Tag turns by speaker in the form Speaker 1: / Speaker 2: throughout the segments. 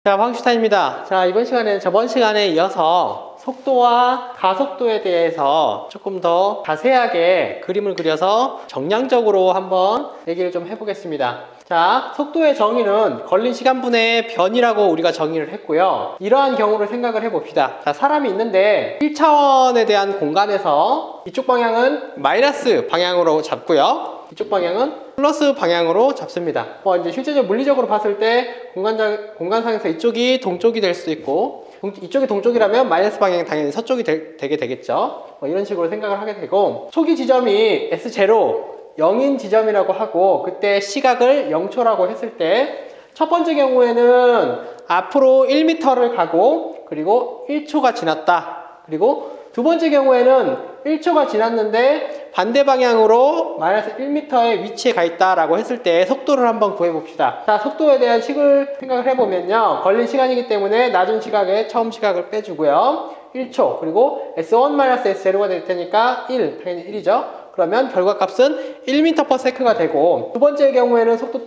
Speaker 1: 자, 황슈타입니다. 자, 이번 시간에는 저번 시간에 이어서 속도와 가속도에 대해서 조금 더 자세하게 그림을 그려서 정량적으로 한번 얘기를 좀 해보겠습니다. 자, 속도의 정의는 걸린 시간분의 변이라고 우리가 정의를 했고요. 이러한 경우를 생각을 해봅시다. 자, 사람이 있는데 1차원에 대한 공간에서 이쪽 방향은 마이너스 방향으로 잡고요. 이쪽 방향은 플러스 방향으로 잡습니다. 이제 실제적으로 물리적으로 봤을 때 공간상에서 이쪽이 동쪽이 될 수도 있고, 이쪽이 동쪽이라면 마이너스 방향이 당연히 서쪽이 되게 되겠죠. 이런 식으로 생각을 하게 되고, 초기 지점이 S0, 0인 지점이라고 하고, 그때 시각을 0초라고 했을 때, 첫 번째 경우에는 앞으로 1m를 가고, 그리고 1초가 지났다. 그리고 두 번째 경우에는 1초가 지났는데 반대 방향으로 마이너스 1m의 위치에 가 있다라고 했을 때 속도를 한번 구해봅시다. 자, 속도에 대한 식을 생각을 해보면요. 걸린 시간이기 때문에 낮은 시각에 처음 시각을 빼주고요. 1초, 그리고 S1-S0가 될 테니까 1, 당연히 1이죠. 그러면 결과값은 1m/s가 되고, 두 번째 경우에는 속도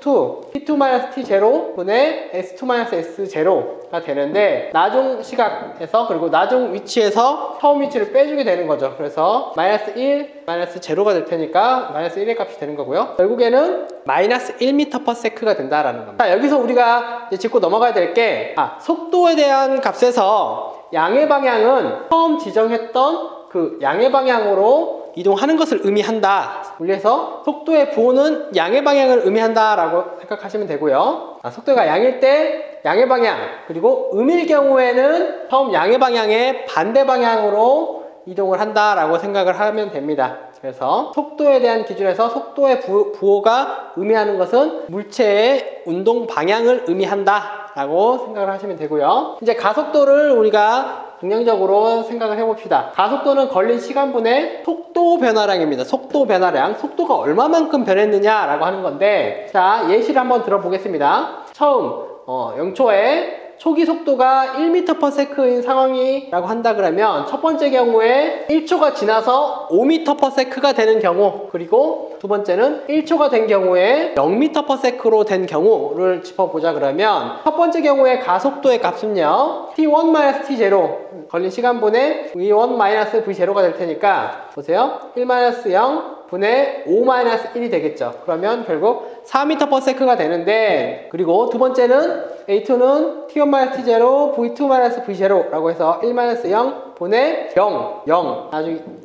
Speaker 1: 2, T2-T0 분의 S2-S0가 되는데, 나중 시각에서 그리고 나중 위치에서 처음 위치를 빼주게 되는 거죠. 그래서 마이너스 1, 마이너스 0가 될 테니까 마이너스 1의 값이 되는 거고요. 결국에는 마이너스 1m/s가 된다라는 겁니다. 자, 여기서 우리가 이제 짚고 넘어가야 될 게, 속도에 대한 값에서 양의 방향은 처음 지정했던 그 양의 방향으로 이동하는 것을 의미한다. 물리에서 속도의 부호는 양의 방향을 의미한다 라고 생각하시면 되고요. 속도가 양일 때 양의 방향, 그리고 음일 경우에는 처음 양의 방향의 반대 방향으로 이동을 한다 라고 생각을 하면 됩니다. 그래서 속도에 대한 기준에서 속도의 부호가 의미하는 것은 물체의 운동 방향을 의미한다 라고 생각을 하시면 되고요. 이제 가속도를 우리가 중량적으로 생각을 해봅시다. 가속도는 걸린 시간분의 속도 변화량입니다. 속도 변화량, 속도가 얼마만큼 변했느냐라고 하는 건데, 자, 예시를 한번 들어보겠습니다. 처음 0초에 초기 속도가 1m/s인 상황이라고 한다 그러면 첫 번째 경우에 1초가 지나서 5m/s가 되는 경우, 그리고 두 번째는 1초가 된 경우에 0m/s로 된 경우를 짚어보자 그러면, 첫 번째 경우에 가속도의 값은요, T1-T0 걸린 시간분의 V1-V0가 될 테니까, 보세요, 1-0 분의 5-1이 되겠죠. 그러면 결국 4m/s가 되는데, 그리고 두 번째는 A2는 T1-T0 V2-V0라고 해서 1-0 분의 0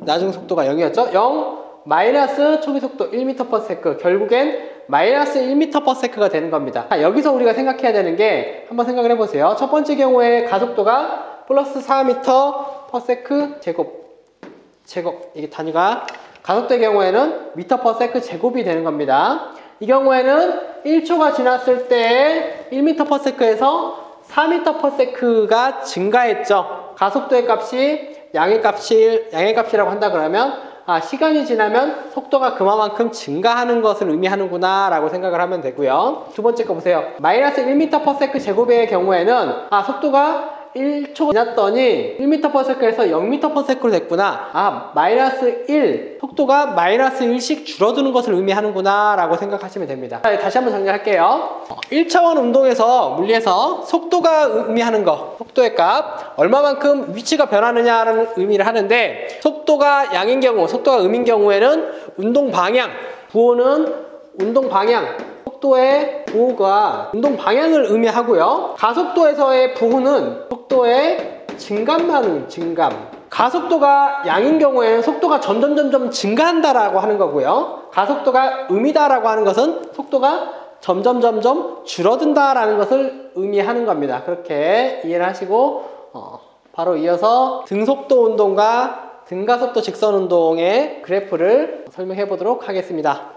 Speaker 1: 나중 속도가 0이었죠. 0 마이너스 초기 속도 1m/s, 결국엔 마이너스 1m/s가 되는 겁니다. 여기서 우리가 생각해야 되는 게, 한번 생각을 해보세요. 첫 번째 경우에 가속도가 플러스 4m/s 제곱, 이게 단위가 가속도의 경우에는 m/s 제곱이 되는 겁니다. 이 경우에는 1초가 지났을 때 1m/s에서 4m/s가 증가했죠. 가속도의 값이 양의 값이라고 한다 그러면, 시간이 지나면 속도가 그만큼 증가하는 것을 의미하는구나 라고 생각을 하면 되고요. 두 번째 거 보세요. 마이너스 1m/s 제곱의 경우에는 속도가 1초 지났더니 1m/s에서 0m/s로 됐구나. 마이너스 1, 속도가 마이너스 1씩 줄어드는 것을 의미하는구나 라고 생각하시면 됩니다. 다시 한번 정리할게요. 1차원 운동에서 물리에서 속도가 의미하는 거, 속도의 값, 얼마만큼 위치가 변하느냐라는 의미를 하는데, 속도가 양인 경우, 속도가 음인 경우에는 운동 방향, 부호는 운동 방향, 속도의 부호가 운동 방향을 의미하고요. 가속도에서의 부호는 속도의 증감. 가속도가 양인 경우에는 속도가 점점 증가한다라고 하는 거고요. 가속도가 음이다라고 하는 것은 속도가 점점 줄어든다라는 것을 의미하는 겁니다. 그렇게 이해를 하시고, 바로 이어서 등속도 운동과 등가속도 직선 운동의 그래프를 설명해 보도록 하겠습니다.